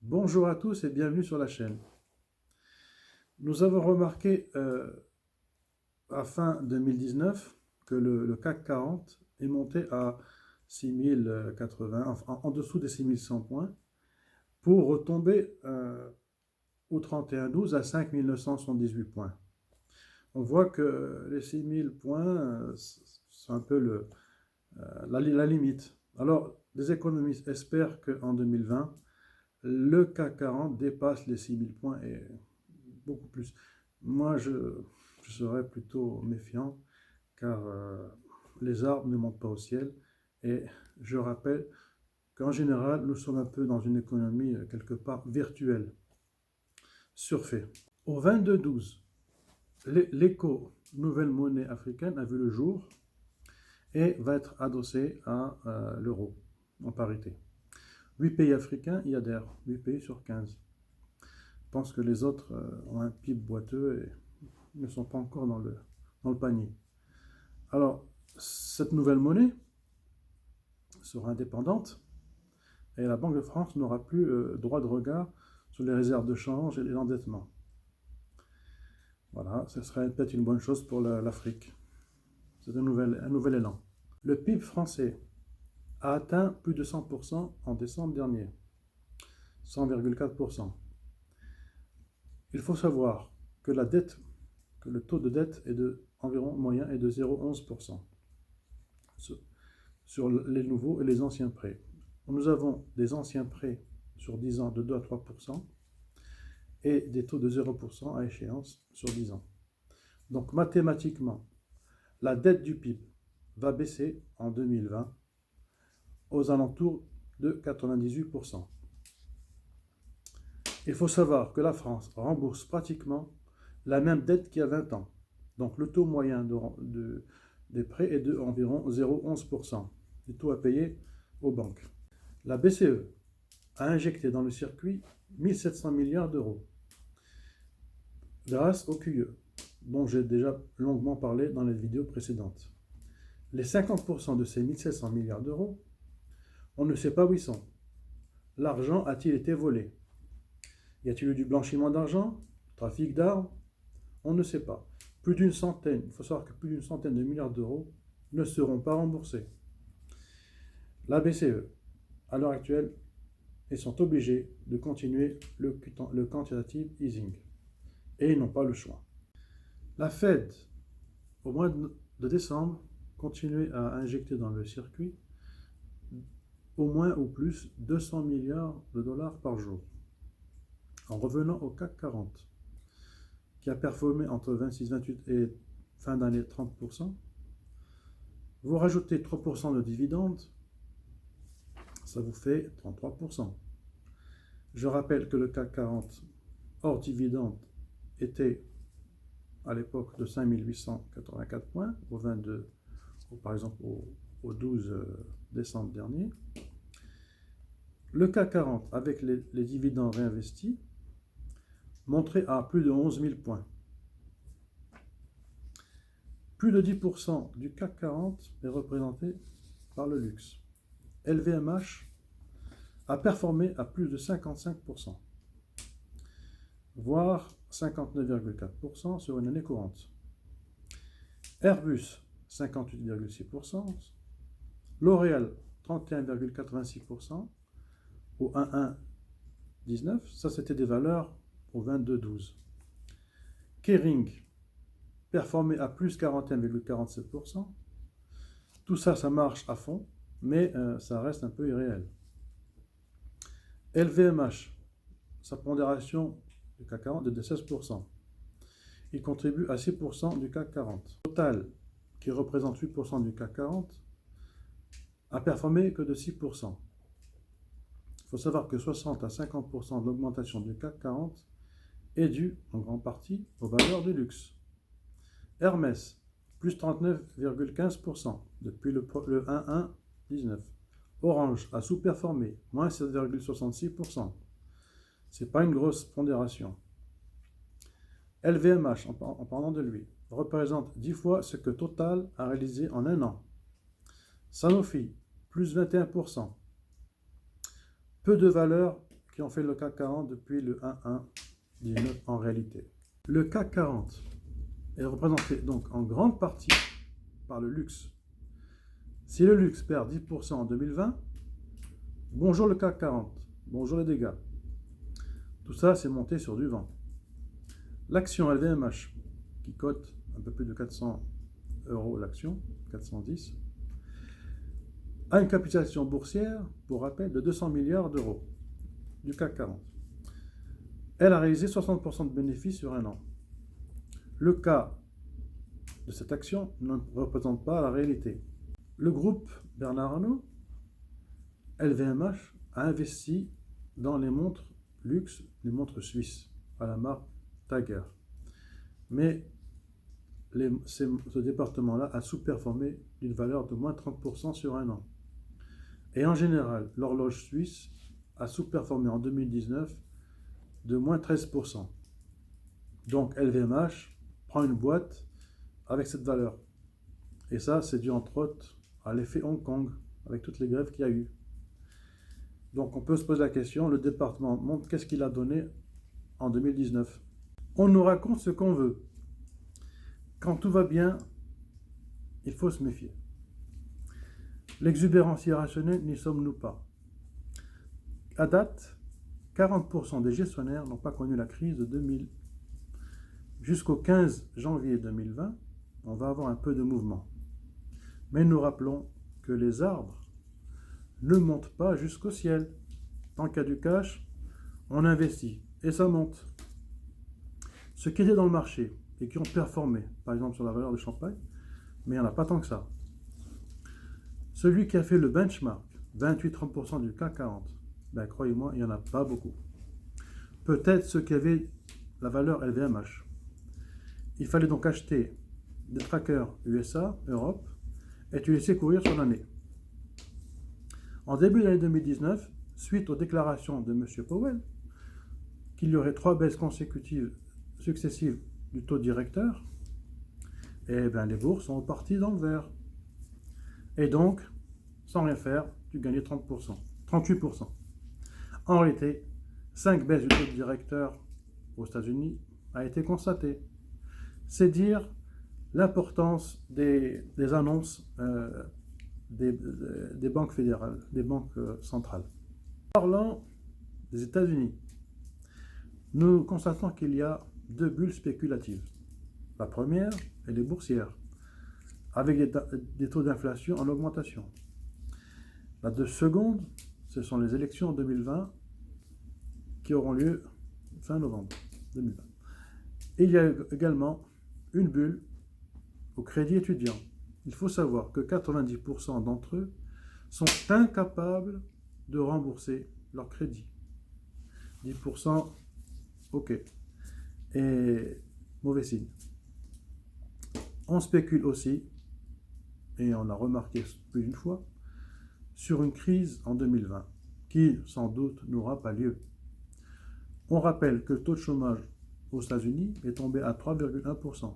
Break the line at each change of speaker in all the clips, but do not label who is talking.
Bonjour à tous et bienvenue sur la chaîne. Nous avons remarqué à fin 2019 que le CAC 40 est monté à 6080, enfin, en dessous des 6100 points, pour retomber au 31-12 à 5978 points. On voit que les 6000 points, c'est un peu la limite. Alors, les économistes espèrent qu'en 2020, le CAC 40 dépasse les 6000 points et beaucoup plus. Moi, je serais plutôt méfiant car les arbres ne montent pas au ciel. Et je rappelle qu'en général, nous sommes un peu dans une économie quelque part virtuelle, surfée. Au 22-12, l'éco nouvelle monnaie africaine a vu le jour et va être adossée à l'euro en parité. 8 pays africains y adhèrent, 8 pays sur 15. Je pense que les autres ont un PIB boiteux et ne sont pas encore dans le panier. Alors, cette nouvelle monnaie sera indépendante et la Banque de France n'aura plus droit de regard sur les réserves de change et l'endettement. Voilà, ce serait peut-être une bonne chose pour l'Afrique. C'est un nouvel élan. Le PIB français a atteint plus de 100% en décembre dernier, 100,4%. Il faut savoir que le taux de dette est environ moyen est de 0,11% sur les nouveaux et les anciens prêts. Nous avons des anciens prêts sur 10 ans de 2 à 3% et des taux de 0% à échéance sur 10 ans. Donc mathématiquement, la dette du PIB va baisser en 2020 aux alentours de 98%. Il faut savoir que la France rembourse pratiquement la même dette qu'il y a 20 ans. Donc le taux moyen des prêts est de environ 0,11% du taux à payer aux banques. La BCE a injecté dans le circuit 1700 milliards d'euros grâce au QE, dont j'ai déjà longuement parlé dans les vidéos précédentes. Les 50% de ces 1700 milliards d'euros, on ne sait pas où ils sont. L'argent a-t-il été volé? Y a-t-il eu du blanchiment d'argent? Trafic d'armes? On ne sait pas. Il faut savoir que plus d'une centaine de milliards d'euros ne seront pas remboursés. La BCE, à l'heure actuelle, ils sont obligés de continuer le quantitative easing. Et ils n'ont pas le choix. La Fed, au mois de décembre, continuait à injecter dans le circuit au moins ou plus 200 milliards de dollars par jour. En revenant au CAC 40, qui a performé entre 26-28 et fin d'année 30%, vous rajoutez 3% de dividendes, ça vous fait 33%. Je rappelle que le CAC 40 hors dividende était à l'époque de 5884 points, par exemple au 12 décembre dernier. Le CAC 40 avec les dividendes réinvestis montrait à plus de 11 000 points. Plus de 10% du CAC 40 est représenté par le luxe. LVMH a performé à plus de 55%, voire 59,4% sur une année courante. Airbus, 58,6%, L'Oréal, 31,86% au 1,119, ça c'était des valeurs au 22,12. Kering, performé à plus 41,47%. Tout ça, ça marche à fond, mais ça reste un peu irréel. LVMH, sa pondération du CAC 40 est de 16%. Il contribue à 6% du CAC 40. Total, qui représente 8% du CAC 40, a performé que de 6%. Il faut savoir que 60 à 50% de l'augmentation du CAC 40 est due en grande partie aux valeurs du luxe. Hermès, plus 39,15% depuis le 1,119. Orange a sous-performé, moins 7,66%. Ce n'est pas une grosse pondération. LVMH, en parlant de lui, représente 10 fois ce que Total a réalisé en un an. Sanofi, plus 21%. Peu de valeurs qui ont fait le CAC 40 depuis le 1-1-19 en réalité. Le CAC 40 est représenté donc en grande partie par le luxe. Si le luxe perd 10% en 2020, bonjour le CAC 40, bonjour les dégâts. Tout ça, c'est monté sur du vent. L'action LVMH, qui cote un peu plus de 400 € l'action, 410, a une capitalisation boursière, pour rappel, de 200 milliards d'euros du CAC 40. Elle a réalisé 60% de bénéfices sur un an. Le cas de cette action ne représente pas la réalité. Le groupe Bernard Arnault, LVMH, a investi dans les montres luxe, les montres suisses, à la marque Tiger. Mais ce département-là a sous-performé d'une valeur de moins 30% sur un an. Et en général, l'horloge suisse a sous-performé en 2019 de moins 13%. Donc LVMH prend une boîte avec cette valeur. Et ça, c'est dû entre autres à l'effet Hong Kong, avec toutes les grèves qu'il y a eu. Donc on peut se poser la question, le département montre qu'est-ce qu'il a donné en 2019. On nous raconte ce qu'on veut. Quand tout va bien, il faut se méfier. L'exubérance irrationnelle, n'y sommes-nous pas. À date, 40% des gestionnaires n'ont pas connu la crise de 2000. Jusqu'au 15 janvier 2020, on va avoir un peu de mouvement. Mais nous rappelons que les arbres ne montent pas jusqu'au ciel. Tant qu'il y a du cash, on investit et ça monte. Ceux qui étaient dans le marché et qui ont performé, par exemple sur la valeur de Champagne, mais il n'y en a pas tant que ça. Celui qui a fait le benchmark, 28-30% du CAC 40, ben croyez-moi, il n'y en a pas beaucoup. Peut-être ceux qui avaient la valeur LVMH. Il fallait donc acheter des trackers USA, Europe, et tu laisser courir sur l'année. En début de l'année 2019, suite aux déclarations de M. Powell, qu'il y aurait 3 baisses successives du taux directeur, et bien les bourses sont reparties dans le vert. Et donc, sans rien faire, tu gagnais 30%, 38%. En réalité, 5 baisses du taux directeur aux États-Unis a été constatée. C'est dire l'importance des annonces des banques fédérales, des banques centrales. Parlant des États-Unis, nous constatons qu'il y a 2 bulles spéculatives. La première, elle est boursière, avec des taux d'inflation en augmentation. La seconde, ce sont les élections en 2020 qui auront lieu fin novembre 2020. Et il y a également une bulle au crédit étudiant. Il faut savoir que 90% d'entre eux sont incapables de rembourser leur crédit. 10%, ok. Et mauvais signe. On spécule aussi, et on l'a remarqué plus d'une fois, sur une crise en 2020, qui sans doute n'aura pas lieu. On rappelle que le taux de chômage aux États-Unis est tombé à 3,1%.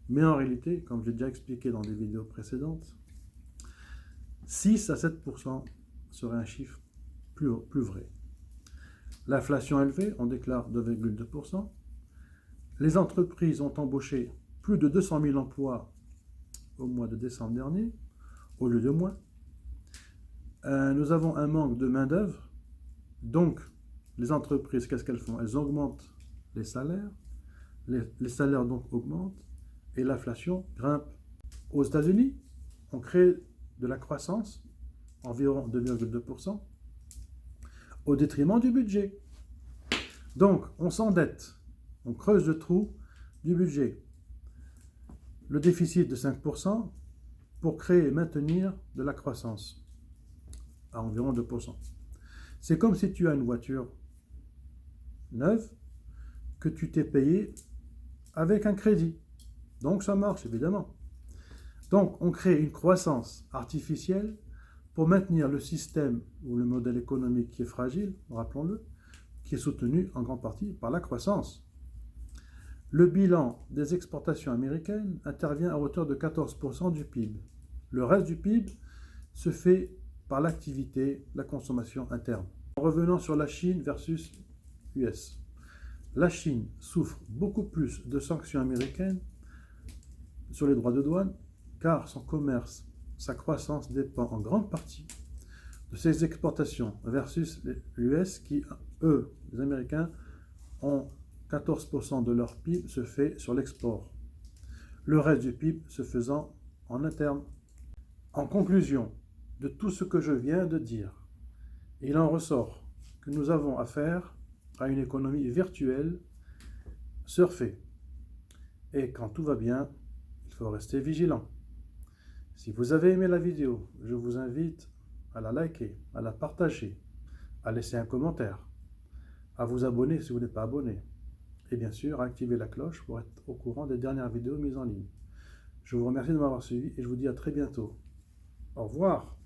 Mais en réalité, comme j'ai déjà expliqué dans des vidéos précédentes, 6 à 7% serait un chiffre plus vrai. L'inflation élevée, on déclare 2,2%. Les entreprises ont embauché plus de 200 000 emplois au mois de décembre dernier, au lieu de moins. Nous avons un manque de main-d'œuvre, donc les entreprises, qu'est-ce qu'elles font? Elles augmentent les salaires, les salaires donc augmentent, et l'inflation grimpe. Aux États-Unis, on crée de la croissance, environ 2,2%, au détriment du budget. Donc, on s'endette, on creuse le trou du budget. Le déficit de 5% pour créer et maintenir de la croissance à environ 2%. C'est comme si tu as une voiture neuve que tu t'es payée avec un crédit. Donc ça marche évidemment. Donc on crée une croissance artificielle pour maintenir le système ou le modèle économique qui est fragile, rappelons-le, qui est soutenu en grande partie par la croissance. Le bilan des exportations américaines intervient à hauteur de 14% du PIB. Le reste du PIB se fait par l'activité, la consommation interne. En revenant sur la Chine versus US. La Chine souffre beaucoup plus de sanctions américaines sur les droits de douane, car son commerce, sa croissance dépend en grande partie de ses exportations versus les US qui, eux, les Américains, ont 14% de leur PIB se fait sur l'export. Le reste du PIB se faisant en interne. En conclusion de tout ce que je viens de dire, il en ressort que nous avons affaire à une économie virtuelle surfée. Et quand tout va bien, il faut rester vigilant. Si vous avez aimé la vidéo, je vous invite à la liker, à la partager, à laisser un commentaire, à vous abonner si vous n'êtes pas abonné, et bien sûr à activer la cloche pour être au courant des dernières vidéos mises en ligne. Je vous remercie de m'avoir suivi et je vous dis à très bientôt. Au revoir.